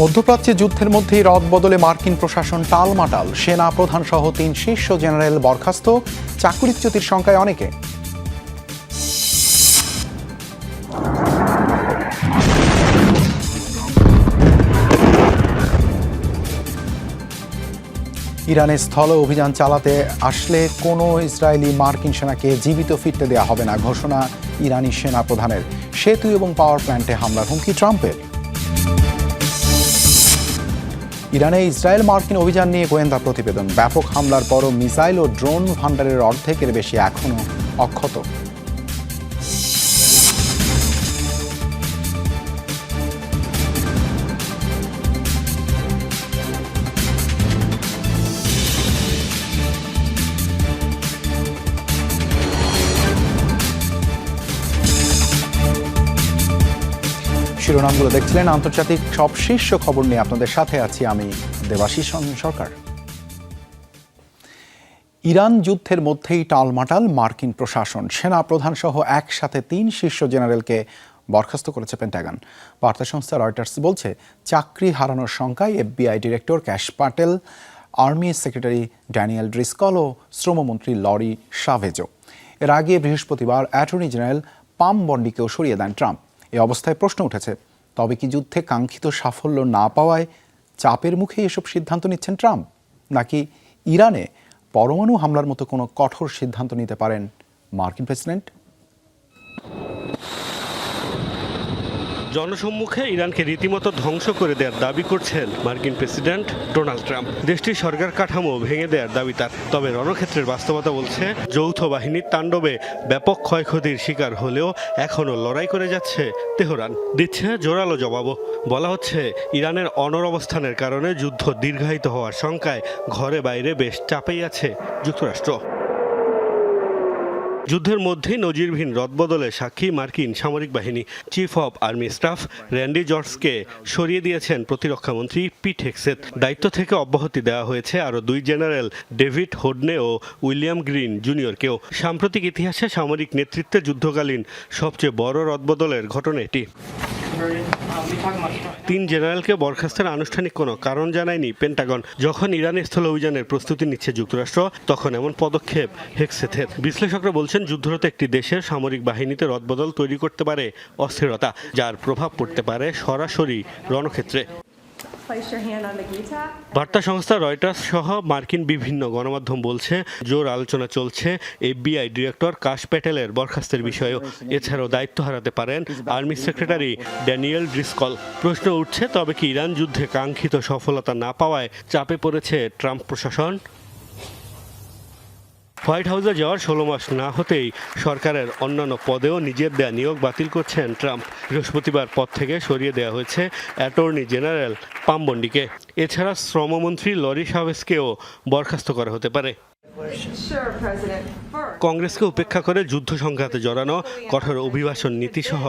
মধ্যপ্রাচ্যে যুদ্ধের মধ্যেই রদবদলে মার্কিন প্রশাসন টালমাটাল। সেনা প্রধান সহ ৩ শীর্ষ জেনারেল বরখাস্ত, চাকরিচ্যুতির সংখ্যায় অনেকে। ইরানে স্থল অভিযান চালাতে আসলে কোনো ইসরায়েলি মার্কিন সেনাকে জীবিত ফিরতে দেওয়া হবে না, ঘোষণা ইরানি সেনা প্রধানের। সেতু এবং পাওয়ার প্ল্যান্টে হামলার হুমকি ট্রাম্পের। ইরানে ইসরায়েল মার্কিন অভিযান নিয়ে গোয়েন্দা প্রতিবেদন। ব্যাপক হামলার পরও মিসাইল ও ড্রোন ভান্ডারের অর্ধেকের বেশি এখনও অক্ষত। শিরোনামগুলো দেখছিলেন। আন্তর্জাতিক সব শীর্ষ খবর নিয়ে আপনাদের সাথে আছি আমি দেবাশিস সরকার। ইরান যুদ্ধের মধ্যেই টালমাটাল মার্কিন প্রশাসন। সেনা প্রধান সহ একসাথে ৩ শীর্ষ জেনারেলকে বরখাস্ত করেছে পেন্টাগন। বার্তা সংস্থা রয়টার্স বলছে, চাকরি হারানোর শঙ্কায় FBI director Kash Patel, army secretary Daniel Driscoll ও শ্রমমন্ত্রী লরি সাভেজো। এর আগে বৃহস্পতিবার অ্যাটর্নি জেনারেল পাম বন্ডিকেও সরিয়ে দেন ট্রাম্প। এই অবস্থায় প্রশ্ন উঠেছে, তবে কি যুদ্ধে কাঙ্ক্ষিত সাফল্য না পাওয়ায় চাপের মুখে এসব সিদ্ধান্ত নিচ্ছেন ট্রাম্প, নাকি ইরানে পরমাণু হামলার মতো কোনো কঠোর সিদ্ধান্ত নিতে পারেন মার্কিন প্রেসিডেন্ট? জনসম্মুখে ইরানকে রীতিমতো ধ্বংস করে দেওয়ার দাবি করছেন মার্কিন প্রেসিডেন্ট ডোনাল্ড ট্রাম্প। দেশটির সরকার কাঠামো ভেঙে দেওয়ার দাবি তার। তবে রণক্ষেত্রের বাস্তবতা বলছে, যৌথ বাহিনীর তাণ্ডবে ব্যাপক ক্ষয়ক্ষতির শিকার হলেও এখনও লড়াই করে যাচ্ছে তেহরান। দিচ্ছে জোরালো জবাবও। বলা হচ্ছে, ইরানের অনড় অবস্থানের কারণে যুদ্ধ দীর্ঘায়িত হওয়ার শঙ্কায় ঘরে বাইরে বেশ চাপেই আছে যুক্তরাষ্ট্র। যুদ্ধের মধ্যেই নজিরবিহীন রদবদলে সাক্ষী মার্কিন সামরিক বাহিনী। Chief of army staff Randy জর্জকে সরিয়ে দিয়েছেন প্রতিরক্ষামন্ত্রী পিট হেগসেথ। দায়িত্ব থেকে অব্যাহতি দেওয়া হয়েছে আরও 2 জেনারেল, ডেভিড হোডনে ও উইলিয়াম গ্রিন জুনিয়রকেও। সাম্প্রতিক ইতিহাসে সামরিক নেতৃত্বে যুদ্ধকালীন সবচেয়ে বড় রদবদলের ঘটনা এটি। 3 জেনারেলকে বরখাস্তের আনুষ্ঠানিক কোনো কারণ জানায়নি পেন্টাগন। যখন ইরানের স্থল অভিযানের প্রস্তুতি নিচ্ছে যুক্তরাষ্ট্র, তখন এমন পদক্ষেপ হেগসেথের। বিশ্লেষকরা বলছেন, যুদ্ধরত একটি দেশের সামরিক বাহিনীতে রদবদল তৈরি করতে পারে অস্থিরতা, যার প্রভাব পড়তে পারে সরাসরি রণক্ষেত্রে। বার্তা সংস্থা রয়টার্স সহ মার্কিন বিভিন্ন গণমাধ্যম বলছে, জোর আলোচনা চলছে এফবিআই ডিরেক্টর কাশ প্যাটেলের বরখাস্তের বিষয়েও। এছাড়াও দায়িত্ব হারাতে পারেন আর্মি সেক্রেটারি ড্যানিয়েল ড্রিসকল। প্রশ্ন উঠছে, তবে কি ইরান যুদ্ধে কাঙ্ক্ষিত সফলতা না পাওয়ায় চাপে পড়েছে ট্রাম্প প্রশাসন? হোয়াইট হাউসে যাওয়ার 16 মাস না হতেই সরকারের অন্যান্য পদেও নিজের দেয়া নিয়োগ বাতিল করছেন ট্রাম্প। বৃহস্পতিবার পদ থেকে সরিয়ে দেওয়া হয়েছে অ্যাটর্নি জেনারেল পাম বন্ডিকে। এছাড়া শ্রমমন্ত্রী লরি সাভেজকেও বরখাস্ত করা হতে পারে। কংগ্রেসকে উপেক্ষা করে যুদ্ধ সংঘাতে জড়ানো, কঠোর অভিবাসন নীতিসহ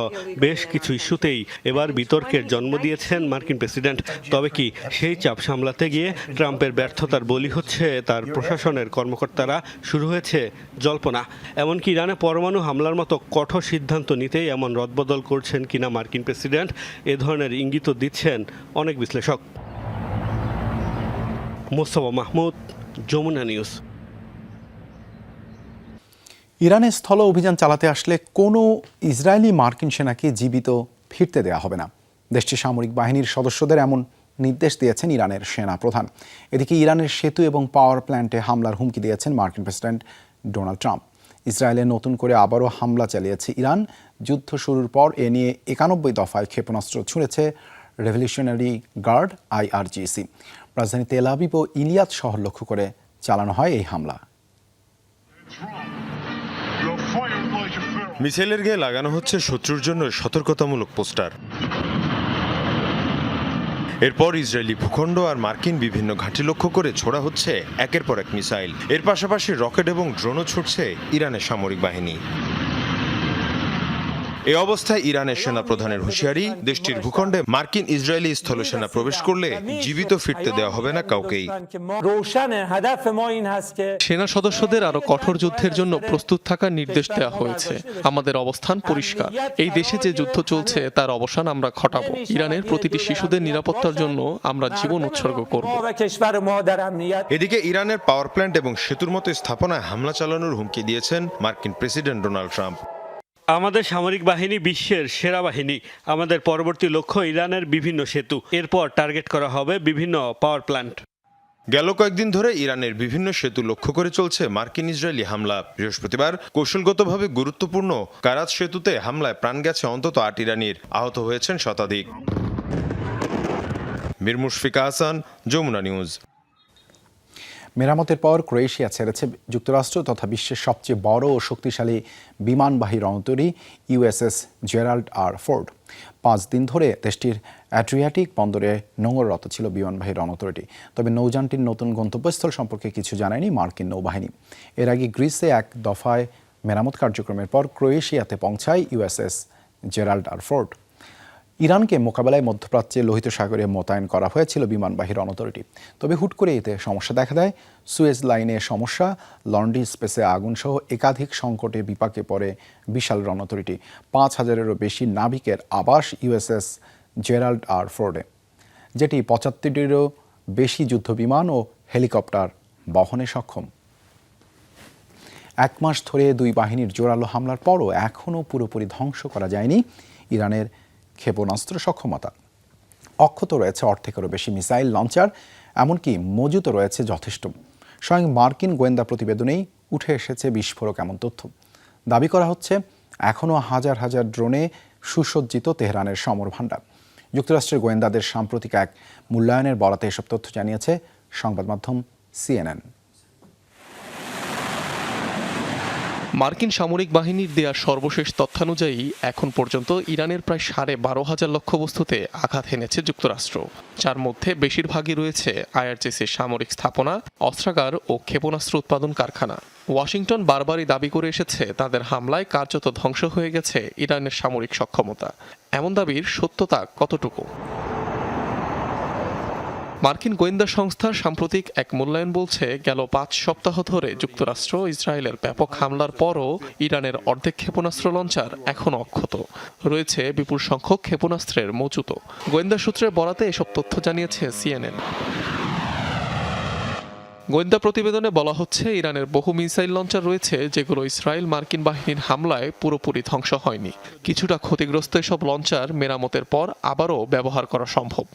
বেশ কিছু ইস্যুতেই এবার বিতর্কের জন্ম দিয়েছেন মার্কিন প্রেসিডেন্ট। তবে কি সেই চাপ সামলাতে গিয়ে ট্রাম্পের ব্যর্থতার বলি হচ্ছে তার প্রশাসনের কর্মকর্তারা? শুরু হয়েছে জল্পনা। এমনকি ইরানে পরমাণু হামলার মতো কঠোর সিদ্ধান্ত নিতেই এমন রদবদল করছেন কিনা মার্কিন প্রেসিডেন্ট, এ ধরনের ইঙ্গিত দিচ্ছেন অনেক বিশ্লেষক। মোস্তফা মাহমুদ, যমুনা নিউজ। ইরানে স্থল অভিযান চালাতে আসলে কোনো ইসরায়েলি মার্কিন সেনাকে জীবিত ফিরতে দেওয়া হবে না। দেশটির সামরিক বাহিনীর সদস্যদের এমন নির্দেশ দিয়েছেন ইরানের সেনা প্রধান। এদিকে ইরানের সেতু এবং পাওয়ার প্ল্যান্টে হামলার হুমকি দিয়েছেন মার্কিন প্রেসিডেন্ট ডোনাল্ড ট্রাম্প। ইসরায়েলে নতুন করে আবারও হামলা চালিয়েছে ইরান। যুদ্ধ শুরুর পর এ নিয়ে 91 দফায় ক্ষেপণাস্ত্র ছুঁড়েছে রেভলিউশনারি গার্ড IRGC। রাজধানী তেল আবিব ও ইলিয়াত শহর লক্ষ্য করে চালানো হয় এই হামলা। মিসাইলের গায়ে লাগানো হচ্ছে শত্রুর জন্য সতর্কতামূলক পোস্টার। এরপর ইসরায়েলি ভূখণ্ড আর মার্কিন বিভিন্ন ঘাঁটি লক্ষ্য করে ছোড়া হচ্ছে একের পর এক মিসাইল। এর পাশাপাশি রকেট এবং ড্রোনও ছুটছে ইরানের সামরিক বাহিনী। এই অবস্থায় ইরানের সেনা প্রধানের হুঁশিয়ারি, দেশটির ভূখণ্ডে মার্কিন ইসরায়েলি স্থলসেনা প্রবেশ করলে জীবিত ফিরতে দেওয়া হবে না কাউকেই। সেনা সদস্যদের আরো কঠোর যুদ্ধের জন্য প্রস্তুত থাকার নির্দেশ দেওয়া হয়েছে। আমাদের অবস্থান পরিষ্কার, এই দেশে যে যুদ্ধ চলছে তার অবসান আমরা ঘটাবো। ইরানের প্রতিটি শিশুদের নিরাপত্তার জন্য আমরা জীবন উৎসর্গ করব। এদিকে ইরানের পাওয়ার প্ল্যান্ট এবং সেতুর মতো স্থাপনায় হামলা চালানোর হুমকি দিয়েছেন মার্কিন প্রেসিডেন্ট ডোনাল্ড ট্রাম্প। আমাদের সামরিক বাহিনী বিশ্বের সেরা বাহিনী। আমাদের পরবর্তী লক্ষ্য ইরানের বিভিন্ন সেতু, এরপর টার্গেট করা হবে বিভিন্ন পাওয়ার প্ল্যান্ট। গেল কয়েকদিন ধরে ইরানের বিভিন্ন সেতু লক্ষ্য করে চলছে মার্কিন ইসরায়েলি হামলা। বৃহস্পতিবার কৌশলগতভাবে গুরুত্বপূর্ণ কারাজ সেতুতে হামলায় প্রাণ গেছে অন্তত 8 ইরানির, আহত হয়েছেন শতাধিক। মীর মুশফিকা হাসান, যমুনা নিউজ। মেরামতের পর ক্রোয়েশিয়া ছেড়েছে যুক্তরাষ্ট্র তথা বিশ্বের সবচেয়ে বড় ও শক্তিশালী বিমানবাহী রণতরী ইউএসএস জেরাল্ড আর ফোর্ড। 5 দিন ধরে দেশটির অ্যাড্রিয়াটিক বন্দরে নোঙররত ছিল বিমানবাহী রণতরীটি। তবে নৌযানটির নতুন গন্তব্যস্থল সম্পর্কে কিছু জানায়নি মার্কিন নৌবাহিনী। এর আগে গ্রিসে এক দফায় মেরামত কার্যক্রমের পর ক্রোয়েশিয়াতে পৌঁছায় ইউএসএস জেরাল্ড আর ফোর্ড। ইরানকে মোকাবেলায় মধ্যপ্রাচ্যে লোহিত সাগরে মোতায়েন করা হয়েছিল বিমানবাহী রণতরীটি। তবে হুট করে এতে সমস্যা দেখা দেয়। সুয়েজ লাইনে সমস্যা, লন্ডি স্পেসে আগুনসহ একাধিক সংকটে বিপাকে পড়ে বিশাল রণতরীটি। 5,000-এরও বেশি নাবিকের আবাস ইউএসএস জেরাল্ড আর ফোর্ডে, যেটি 75-টিরও বেশি যুদ্ধবিমান ও হেলিকপ্টার বহনে সক্ষম। 1 মাস ধরে দুই বাহিনীর জোরালো হামলার পরও এখনও পুরোপুরি ধ্বংস করা যায়নি ইরানের ক্ষেপণাস্ত্র সক্ষমতা। অক্ষত রয়েছে অর্ধেকেরও বেশি মিসাইল লঞ্চার, এমনকি মজুতও রয়েছে যথেষ্ট। স্বয়ং মার্কিন গোয়েন্দা প্রতিবেদনেই উঠে এসেছে বিস্ফোরক এমন তথ্য। দাবি করা হচ্ছে এখনও হাজার হাজার ড্রোনে সুসজ্জিত তেহরানের সমর ভাণ্ডার। যুক্তরাষ্ট্রের গোয়েন্দাদের সাম্প্রতিক এক মূল্যায়নের বরাতে এসব তথ্য জানিয়েছে সংবাদ মাধ্যম CNN। মার্কিন সামরিক বাহিনীর দেয়া সর্বশেষ তথ্যানুযায়ী এখন পর্যন্ত ইরানের প্রায় 12,500 লক্ষ্যবস্তুতে আঘাত হেনেছে যুক্তরাষ্ট্র, যার মধ্যে বেশিরভাগই রয়েছে আইআরজিসির সামরিক স্থাপনা, অস্ত্রাগার ও ক্ষেপণাস্ত্র উৎপাদন কারখানা। ওয়াশিংটন বারবারই দাবি করে এসেছে তাদের হামলায় কার্যত ধ্বংস হয়ে গেছে ইরানের সামরিক সক্ষমতা। এমন দাবির সত্যতা কতটুকু? মার্কিন গোয়েন্দা সংস্থার সাম্প্রতিক এক মূল্যায়ন বলছে গেল 5 সপ্তাহ ধরে যুক্তরাষ্ট্র ইসরায়েলের ব্যাপক হামলার পরও ইরানের অর্ধেক ক্ষেপণাস্ত্র লঞ্চার এখনও অক্ষত রয়েছে, বিপুল সংখ্যক ক্ষেপণাস্ত্রের মজুত। গোয়েন্দা সূত্রের বরাতে এসব তথ্য জানিয়েছে CNN। গোয়েন্দা প্রতিবেদনে বলা হচ্ছে ইরানের বহু মিসাইল লঞ্চার রয়েছে যেগুলো ইসরায়েল মার্কিন বাহিনীর হামলায় পুরোপুরি ধ্বংস হয়নি। কিছুটা ক্ষতিগ্রস্ত এসব লঞ্চার মেরামতের পর আবারও ব্যবহার করা সম্ভব।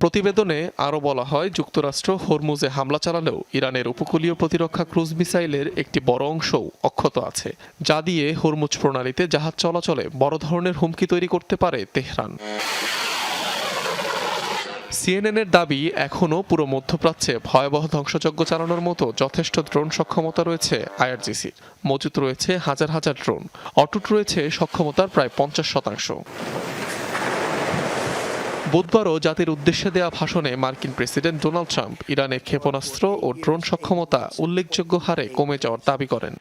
প্রতিবেদনে আরও বলা হয় যুক্তরাষ্ট্র হরমুজে হামলা চালালেও ইরানের উপকূলীয় প্রতিরক্ষা ক্রুজ মিসাইলের একটি বড় অংশও অক্ষত আছে, যা দিয়ে হরমুজ প্রণালীতে জাহাজ চলাচলে বড় ধরনের হুমকি তৈরি করতে পারে তেহরান। CNN-এর দাবি এখনও পুরো মধ্যপ্রাচ্যে ভয়াবহ ধ্বংসযজ্ঞ চালানোর মতো যথেষ্ট ড্রোন সক্ষমতা রয়েছে আইআরজিসির। মজুত রয়েছে হাজার হাজার ড্রোন, অটুট রয়েছে সক্ষমতার প্রায় 50%। বুধবারও জাতির উদ্দেশ্যে দেয়া ভাষণে মার্কিন প্রেসিডেন্ট ডোনাল্ড ট্রাম্প ইরানের ক্ষেপণাস্ত্র ও ড্রোন সক্ষমতা উল্লেখযোগ্য হারে কমে যাওয়ার দাবি করেন।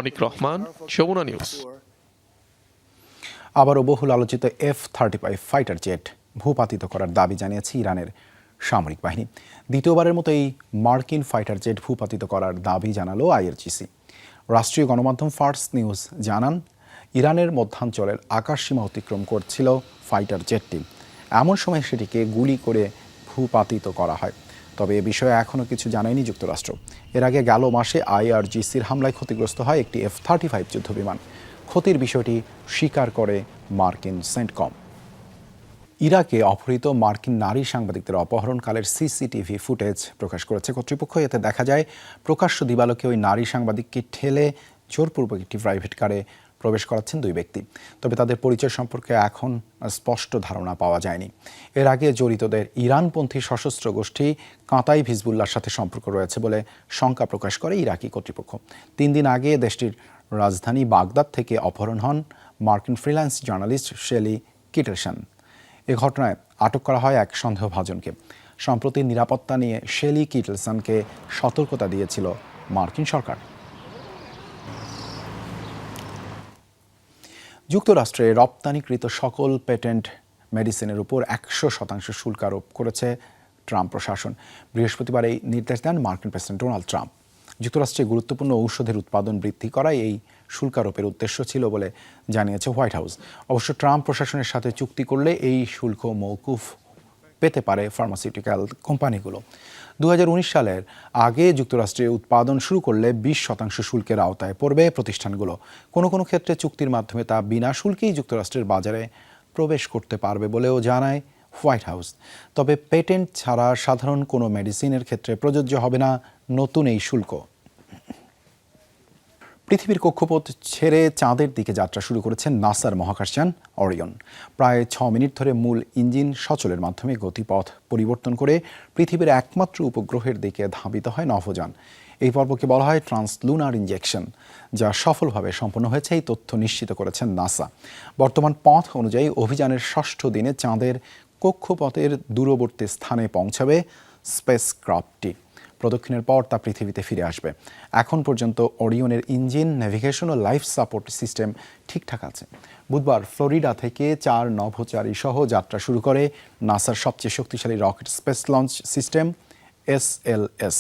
অনিক রহমান, যমুনা নিউজ। আবারও বহুল আলোচিত F-35 ফাইটার জেট ভূপাতিত করার দাবি জানিয়েছে ইরানের সামরিক বাহিনী। দ্বিতীয়বারের মতো এই মার্কিন ফাইটার জেট ভূপাতিত করার দাবি জানালো আইআরজিসি। রাষ্ট্রীয় গণমাধ্যম ফার্স নিউজ জানান, ইরানের মধ্যাঞ্চলের আকাশসীমা অতিক্রম করছিল ফাইটার জেটটি। এমন সময় সেটিকে গুলি করে ভূপাতিত করা হয়। তবে এ বিষয়ে এখনও কিছু জানায়নি যুক্তরাষ্ট্র। এর আগে গেল মাসে আইআরজিসির হামলায় ক্ষতিগ্রস্ত হয় একটি F-35 যুদ্ধবিমান। ক্ষতির বিষয়টি স্বীকার করে মার্কিন সেন্টকম। ইরাকে অপহৃত মার্কিন নারী সাংবাদিকদের অপহরণকালের সিসিটিভি ফুটেজ প্রকাশ করেছে কর্তৃপক্ষ। এতে দেখা যায় প্রকাশ্য দিবালোকে ওই নারী সাংবাদিককে ঠেলে জোরপূর্বক একটি প্রাইভেট কারে প্রবেশ করাচ্ছেন দুই ব্যক্তি। তবে তাদের পরিচয় সম্পর্কে এখন স্পষ্ট ধারণা পাওয়া যায়নি। এর আগে জড়িতদের ইরানপন্থী সশস্ত্র গোষ্ঠী কাতাইব হিজবুল্লাহর সাথে সম্পর্ক রয়েছে বলে শঙ্কা প্রকাশ করে ইরাকি কর্তৃপক্ষ। 3 দিন আগে দেশটির রাজধানী বাগদাদ থেকে অপহরণ হন মার্কিন ফ্রিল্যান্স জার্নালিস্ট শেলি কিটেরসন। এ ঘটনায় আটক করা হয় এক সন্দেহভাজনকে। সম্প্রতি নিরাপত্তা নিয়ে শেলি কিটলসনকে সতর্কতা দিয়েছিল মার্কিন সরকার। যুক্তরাষ্ট্রে রপ্তানিকৃত সকল পেটেন্ট মেডিসিনের উপর 100% শুল্ক আরোপ করেছে ট্রাম্প প্রশাসন। বৃহস্পতিবার এই নির্দেশ দেন মার্কিন প্রেসিডেন্ট ডোনাল্ড ট্রাম্প। যুক্তরাষ্ট্রে গুরুত্বপূর্ণ ঔষধের উৎপাদন বৃদ্ধি করাই এই শুল্ক আরোপের উদ্দেশ্য ছিল বলে জানিয়েছে হোয়াইট হাউস। অবশ্য ট্রাম্প প্রশাসনের সাথে চুক্তি করলে এই শুল্ক মওকুফ পেতে পারে ফার্মাসিউটিক্যাল কোম্পানিগুলো। 2019 সালের আগে যুক্তরাষ্ট্রে উৎপাদন শুরু করলে 20% শুল্কের আওতায় পড়বে প্রতিষ্ঠানগুলো। কোনো কোনো ক্ষেত্রে চুক্তির মাধ্যমে তা বিনা শুল্কেই যুক্তরাষ্ট্রের বাজারে প্রবেশ করতে পারবে বলেও জানায় হোয়াইট হাউস। তবে পেটেন্ট ছাড়া সাধারণ কোনো মেডিসিনের ক্ষেত্রে প্রযোজ্য হবে না নতুন এই শুল্ক। পৃথিবীর কক্ষপথ ছেড়ে চাঁদের দিকে যাত্রা শুরু করেছেন নাসার মহাকাশযান অরিয়ন। প্রায় 6 মিনিট ধরে মূল ইঞ্জিন সচলের মাধ্যমে গতিপথ পরিবর্তন করে পৃথিবীর একমাত্র উপগ্রহের দিকে ধাবিত হয় নভোযান। এই পর্বকে বলা হয় ট্রান্সলুনার ইনজেকশন, যা সফলভাবে সম্পন্ন হয়েছে এই তথ্য নিশ্চিত করেছেন নাসা। বর্তমান পথ অনুযায়ী অভিযানের 6ষ্ঠ দিনে চাঁদের কক্ষপথের দূরবর্তী স্থানে পৌঁছাবে স্পেসক্রাফটটি। প্রদক্ষিণের পর তা পৃথিবীতে ফিরে আসবে। এখন পর্যন্ত অরিয়নের ইঞ্জিন, নেভিগেশন ও লাইফ সাপোর্ট সিস্টেম ঠিকঠাক আছে। বুধবার ফ্লোরিডা থেকে 4 নভোচারী সহ যাত্রা শুরু করে নাসার সবচেয়ে শক্তিশালী rocket space launch system SLS।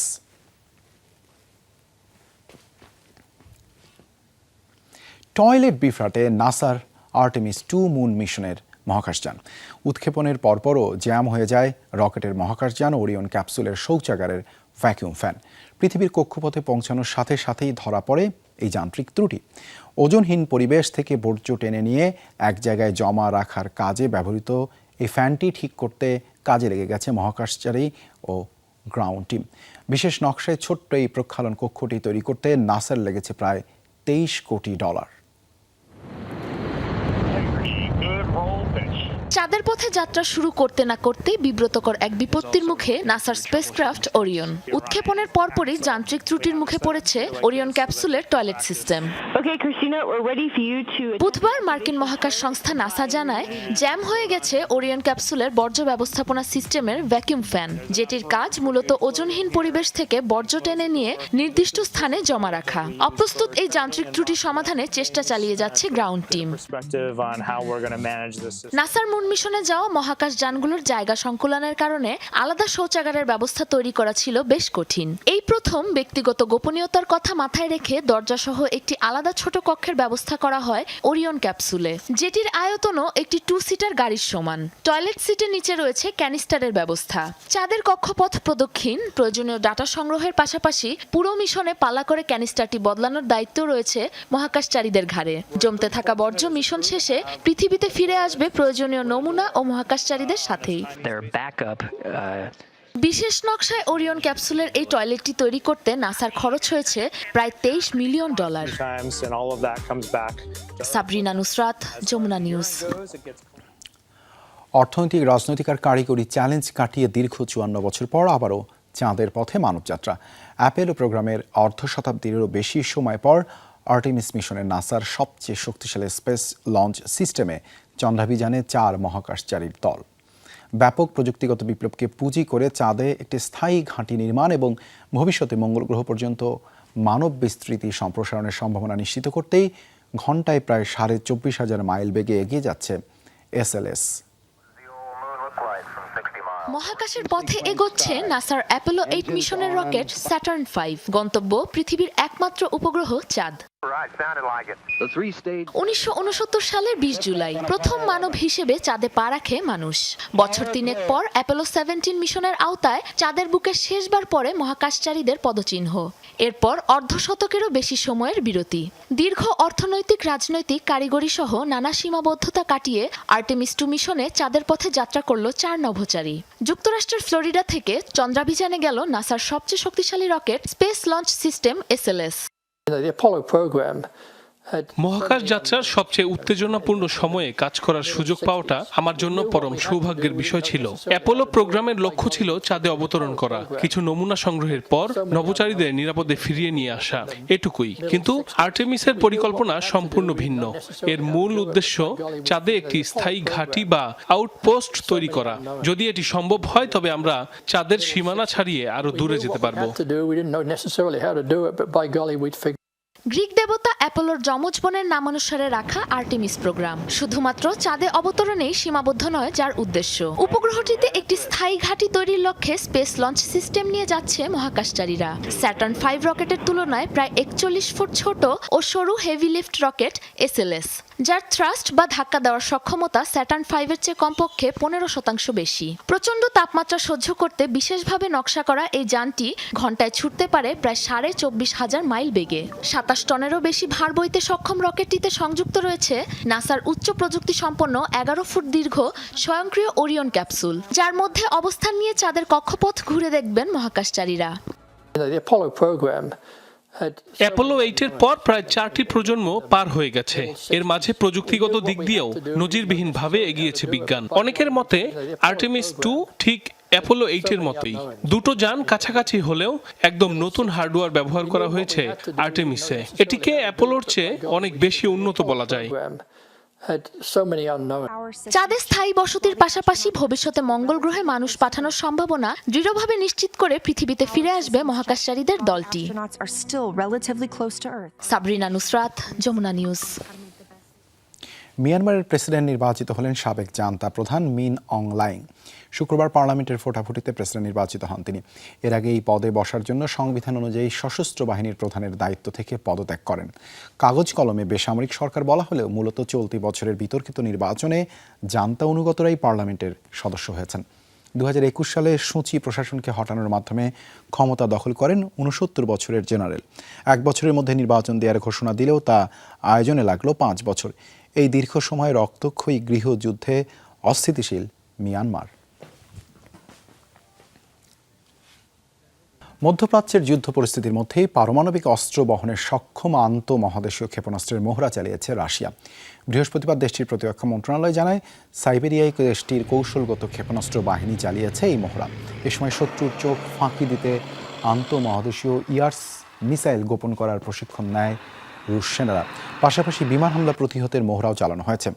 টয়লেট বিভ্রাটে নাসার আর্টেমিস 2 মুন মিশনের মহাকাশযান। উৎক্ষেপণের পরপরও জ্যাম হয়ে যায় রকেটের মহাকাশযান ওরিয়ন ক্যাপসুলের শৌচাগারের ভ্যাকুয়াম ফ্যান। পৃথিবীর কক্ষপথে পৌঁছানোর সাথে সাথেই ধরা পড়ে এই যান্ত্রিক ত্রুটি। ওজনহীন পরিবেশ থেকে বর্জ্য টেনে নিয়ে এক জায়গায় জমা রাখার কাজে ব্যবহৃত এই ফ্যানটি ঠিক করতে কাজে লেগে গেছে মহাকাশচারী ও গ্রাউন্ড টিম। বিশেষ নকশায় ছোট্ট এই প্রক্ষালন কক্ষটি তৈরি করতে নাসার লেগেছে প্রায় $23 কোটি। চাঁদের পথে যাত্রা শুরু করতে না করতেই বিব্রতকর এক বিপত্তির মুখে নাসার স্পেসক্রাফট ওরিয়ন। উৎক্ষেপণের পরপরই যান্ত্রিক ত্রুটির মুখে পড়েছে ওরিয়ন ক্যাপসুলের টয়লেট সিস্টেম। বুধবার মার্কিন মহাকাশ সংস্থা নাসা জানায়, জ্যাম হয়ে গেছে ওরিয়ন ক্যাপসুলের বর্জ্য ব্যবস্থাপনা সিস্টেমের ভ্যাকুয়াম ফ্যান, যেটির কাজ মূলত ওজনহীন পরিবেশ থেকে বর্জ্য টেনে নিয়ে নির্দিষ্ট স্থানে জমা রাখা। অপ্রস্তুত এই যান্ত্রিক ত্রুটি সমাধানে চেষ্টা চালিয়ে যাচ্ছে গ্রাউন্ড টিম। নাসার মুন মিশনে যাওয়া মহাকাশ যানগুলোর জায়গা সংকুলনের কারণে আলাদা শৌচাগারের ব্যবস্থা তৈরি করা ছিল বেশ কঠিন। এই প্রথম ব্যক্তিগত গোপনীয়তার কথা মাথায় রেখে দরজাসহ একটি আলাদা ছোট কক্ষের ব্যবস্থা করা হয় ওরিয়ন ক্যাপসুলে, যেটির আয়তনও একটি 2 সিটার গাড়ির সমান। টয়লেট সিটের নিচে রয়েছে ক্যানিস্টারের ব্যবস্থা। চাঁদের কক্ষপথ প্রদক্ষিণ, প্রয়োজনীয় ডাটা সংগ্রহের পাশাপাশি পুরো মিশনে পালা করে ক্যানিস্টারটি বদলানোর দায়িত্ব রয়েছে মহাকাশচারীদের ঘাড়ে। জমতে থাকা বর্জ্য মিশন শেষে পৃথিবীতে ফিরে আসবে প্রয়োজনীয় নমুনা ও মহাকাশচারীদের সাথেই। বিশেষ নকশায় ওরিয়ন ক্যাপসুলের এই টয়লেটটি তৈরি করতে নাসার খরচ হয়েছে প্রায় $23 মিলিয়ন। সাবরিনা নুসরাত, যমুনা নিউজ। অর্থনৈতিক, রাজনৈতিক আর কারিগরি চ্যালেঞ্জ কাটিয়ে দীর্ঘ 54 বছর পর আবারও চাঁদের পথে মানবযাত্রা। অ্যাপোলো প্রোগ্রামের অর্ধ শতাব্দীরও বেশি সময় পর আর্টেমিস মিশনের নাসার সবচেয়ে শক্তিশালী স্পেস লঞ্চ সিস্টেমে চন্দ্রাভিযানে 4 মহাকাশচারীর দল। ব্যাপক প্রযুক্তিগত বিপ্লবকে পুঁজি করে চাঁদে একটি স্থায়ী ঘাঁটি নির্মাণ এবং ভবিষ্যতে মঙ্গল গ্রহ পর্যন্ত মানব বিস্তৃতি সম্প্রসারণের সম্ভাবনা নিশ্চিত করতেই ঘণ্টায় প্রায় 24,500 মাইল বেগে এগিয়ে যাচ্ছে SLS। মহাকাশের পথে এগোচ্ছে নাসার অ্যাপোলো 8 মিশনের রকেট স্যাটার্ন 5। গন্তব্য পৃথিবীর একমাত্র উপগ্রহ চাঁদ। 1969 সালের 20 জুলাই প্রথম মানব হিসেবে চাঁদে পা রাখে মানুষ। বছর 3 পর অ্যাপোলো 17 মিশনের আওতায় চাঁদের বুকে শেষবার পরে মহাকাশচারীদের পদচিহ্ন। এরপর অর্ধশতকেরও বেশি সময়ের বিরতি। দীর্ঘ অর্থনৈতিক, রাজনৈতিক, কারিগরি সহ নানা সীমাবদ্ধতা কাটিয়ে আর্টেমিস 2 মিশনে চাঁদের পথে যাত্রা করল 4 নভোচারী। যুক্তরাষ্ট্রের ফ্লোরিডা থেকে চন্দ্রাভিযানে গেল নাসার সবচেয়ে শক্তিশালী rocket space launch system SLS। The Apollo program মহাকাশ যাত্রার সবচেয়ে উত্তেজনাপূর্ণ সময়ে কাজ করার সুযোগ পাওয়াটা আমার জন্য পরম সৌভাগ্যের বিষয় ছিল। অ্যাপোলো প্রোগ্রামের লক্ষ্য ছিল চাঁদে অবতরণ করা, কিছু নমুনা সংগ্রহের পর নভোচারীদের নিরাপদে ফিরিয়ে নিয়ে আসা, এটুকুই। কিন্তু আর্টেমিসের পরিকল্পনা সম্পূর্ণ ভিন্ন। এর মূল উদ্দেশ্য চাঁদে একটি স্থায়ী ঘাঁটি বা আউটপোস্ট তৈরি করা। যদি এটি সম্ভব হয় তবে আমরা চাঁদের সীমানা ছাড়িয়ে আরো দূরে যেতে পারবো। গ্রিক দেবতা অ্যাপোলোর যমজ বোনের নামানুসারে রাখা আর্টেমিস প্রোগ্রাম শুধুমাত্র চাঁদে অবতরণেই সীমাবদ্ধ নয়, যার উদ্দেশ্য উপগ্রহটিতে একটি স্থায়ী ঘাঁটি তৈরির লক্ষ্যে স্পেস লঞ্চ সিস্টেম নিয়ে যাচ্ছে মহাকাশচারীরা। স্যাটার্ন 5 রকেটের তুলনায় প্রায় 41 ফুট ছোট ও সরু হেভি লিফট রকেট SLS, যার থ্রাস্ট বা ধাক্কা দেওয়ার সক্ষমতা স্যাটার্ন 5 এর চেয়ে কমপক্ষে 15% বেশি। প্রচণ্ড তাপমাত্রা সহ্য করতে বিশেষভাবে নকশা করা এই যানটি ঘন্টায় ছুটতে পারে প্রায় 24,500 মাইল বেগে। 27 টনেরও বেশি ভার বইতে সক্ষম রকেটটিতে সংযুক্ত রয়েছে নাসার উচ্চ প্রযুক্তি সম্পন্ন 11 ফুট দীর্ঘ স্বয়ংক্রিয় ওরিয়ন ক্যাপসুল, যার মধ্যে অবস্থান নিয়ে চাঁদের কক্ষপথ ঘুরে দেখবেন মহাকাশচারীরা। অ্যাপোলো 8-এর পর প্রায় 4টি প্রজন্ম পার হয়ে গেছে। এর মাঝে প্রযুক্তিগত দিক দিয়েও নজিরবিহীনভাবে এগিয়েছে বিজ্ঞান। অনেকের মতে আর্টেমিস 2 ঠিক অ্যাপোলো 8-এর মতোই। দুটো যান কাছাকাছি হলেও একদম নতুন হার্ডওয়্যার ব্যবহার করা হয়েছে আর্টেমিসে। এটিকে অ্যাপোলোর চেয়ে অনেক বেশি উন্নত বলা যায়। চাঁদে স্থায়ী বসতির পাশাপাশি ভবিষ্যতে মঙ্গল গ্রহে মানুষ পাঠানোর সম্ভাবনা দৃঢ়ভাবে নিশ্চিত করে পৃথিবীতে ফিরে আসবে মহাকাশচারীদের দলটি। সাবরিনা নুসরাত, যমুনা নিউজ। মিয়ানমারের প্রেসিডেন্ট নির্বাচিত হলেন সাবেক জান্তা প্রধান মিন অং লাইং। শুক্রবার পার্লামেন্টের ভোটাভুটিতে প্রেসিডেন্ট নির্বাচিত হন তিনি। এর আগে এই পদে বসার জন্য সংবিধান অনুযায়ী সশস্ত্র বাহিনীর প্রধানের দায়িত্ব থেকে পদত্যাগ করেন। কাগজ কলমে বেসামরিক সরকার বলা হলেও মূলত চলতি বছরের বিতর্কিত নির্বাচনে জান্তা অনুগতরাই পার্লামেন্টের সদস্য হয়েছেন। 2021 সালে সুচি প্রশাসনকে হটানোর মাধ্যমে ক্ষমতা দখল করেন 69 বছরের জেনারেল। 1 বছরের মধ্যে নির্বাচন দেওয়ার ঘোষণা দিলেও তা আয়োজনে লাগলো 5 বছর। এই দীর্ঘ সময় রক্তক্ষয়ী গৃহযুদ্ধে অস্থিতিশীল মিয়ানমার। মধ্যপ্রাচ্যের যুদ্ধ পরিস্থিতির মধ্যেই পারমাণবিক অস্ত্র বহনের সক্ষম আন্তঃমহাদেশীয় ক্ষেপণাস্ত্রের মহড়া চালিয়েছে রাশিয়া। বৃহস্পতিবার দেশটির প্রতিরক্ষা মন্ত্রণালয় জানায়, সাইবেরিয়ায় দেশটির কৌশলগত ক্ষেপণাস্ত্র বাহিনী চালিয়েছে এই মহড়া। এ সময় শত্রুর চোখ ফাঁকি দিতে আন্তঃমহাদেশীয় ইয়ার্স মিসাইল গোপন করার প্রশিক্ষণ নেয় রুশ সেনারা। পাশাপাশি বিমান হামলা প্রতিহতের মহড়াও চালানো হয়েছে।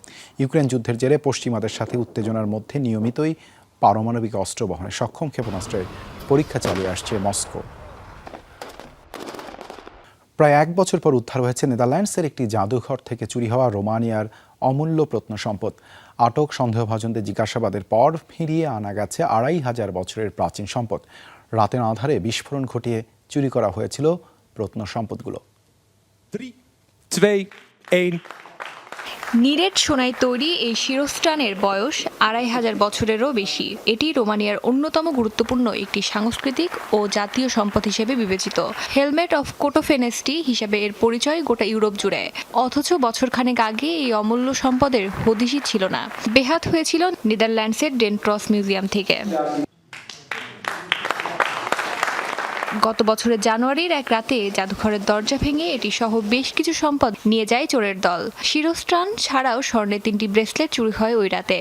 ইউক্রেন যুদ্ধের জেরে পশ্চিমাদের সাথে উত্তেজনার মধ্যে নিয়মিতই পারমাণবিক অস্ত্র বহনে সক্ষম ক্ষেপণাস্ত্রের পরীক্ষা চালিয়ে আসছে মস্কো। প্রায় 1 বছর পর উদ্ধার হয়েছে নেদারল্যান্ডসের একটি জাদুঘর থেকে চুরি হওয়া রোমানিয়ার অমূল্য প্রত্নসম্পদ। আটক সন্দেহভাজনদের জিজ্ঞাসাবাদের পর ফিরিয়ে আনা গেছে 2500 বছরের প্রাচীন সম্পদ। রাতের আঁধারে বিস্ফোরণ ঘটিয়ে চুরি করা হয়েছিল প্রত্নসম্পদগুলো। 3, 2, 1. নিরেট সোনায় তৈরি এই শিরস্ত্রাণের বয়স 2500 বছরেরও বেশি। এটি রোমানিয়ার অন্যতম গুরুত্বপূর্ণ একটি সাংস্কৃতিক ও জাতীয় সম্পদ হিসেবে বিবেচিত। হেলমেট অফ কোটোফেনেস্টি হিসেবে এর পরিচয় গোটা ইউরোপ জুড়ে। অথচ বছরখানেক আগে এই অমূল্য সম্পদের হদিশই ছিল না। বেহাত হয়েছিল নেদারল্যান্ডসের ডেন ক্রস মিউজিয়াম থেকে। গত বছরের জানুয়ারির এক রাতে জাদুঘরের দরজা ভেঙে এটি সহ বেশ কিছু সম্পদ নিয়ে যায় চোরের দল। শিরস্ত্রাণ ছাড়াও স্বর্ণের 3টি ব্রেসলেট চুরি হয় ওই রাতে।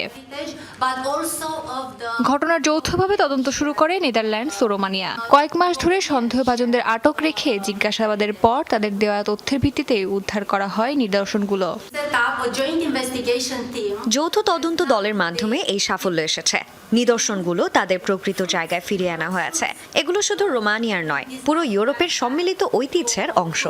ঘটনার যৌথভাবে তদন্ত শুরু করে নেদারল্যান্ডস ও রোমানিয়া। কয়েক মাস ধরে সন্দেহভাজনদের আটক রেখে জিজ্ঞাসাবাদের পর তাদের দেওয়া তথ্যের ভিত্তিতে উদ্ধার করা হয় নিদর্শনগুলো। যৌথ তদন্ত দলের মাধ্যমে এই সাফল্য এসেছে। নিদর্শনগুলো তাদের প্রকৃত জায়গায় ফিরিয়ে আনা হয়েছে। এগুলো শুধু রোমানিয়ার নয়, পুরো ইউরোপের সম্মিলিত ঐতিহ্যের অংশ।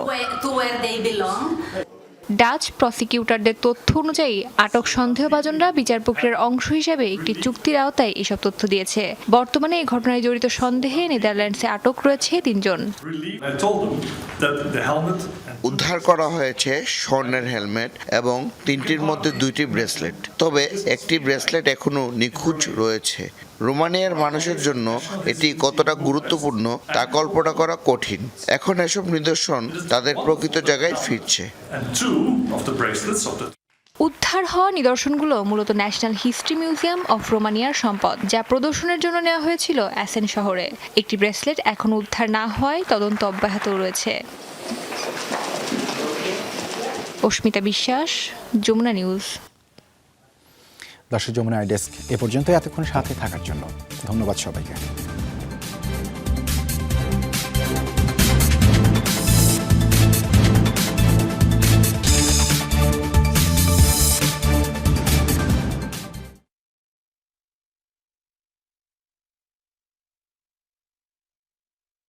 ডাচ প্রসিকিউটরদের তথ্য অনুযায়ী আটক সন্দেহভাজনরা বিচার প্রক্রিয়ার অংশ হিসেবে একটি চুক্তির আওতায় এসব তথ্য দিয়েছে। বর্তমানে এই ঘটনায় জড়িত সন্দেহে নেদারল্যান্ডসে আটক রয়েছে 3 জন। উদ্ধার করা হয়েছে স্বর্ণের হেলমেট এবং 3টির মধ্যে 2টি ব্রেসলেট। তবে একটি ব্রেসলেট এখনো নিখোঁজ রয়েছে। রোমানিয়ার মানুষের জন্য এটি কতটা গুরুত্বপূর্ণ তা কল্পনা করা কঠিন। এখন এসব নিদর্শন তাদের প্রকৃত জায়গায় ফিরছে। উদ্ধার হওয়া নিদর্শনগুলো মূলত ন্যাশনাল হিস্ট্রি মিউজিয়াম অফ রোমানিয়ার সম্পদ, যা প্রদর্শনের জন্য নেওয়া হয়েছিল অ্যাসেন শহরে। একটি ব্রেসলেট এখনো উদ্ধার না হওয়ায় তদন্ত অব্যাহত রয়েছে। অস্মিতা বিশ্বাস, যমুনা নিউজ। দর্শক, যমুনা ডেস্ক এ পর্যন্ত। এতক্ষণ সাথে থাকার জন্য ধন্যবাদ সবাইকে।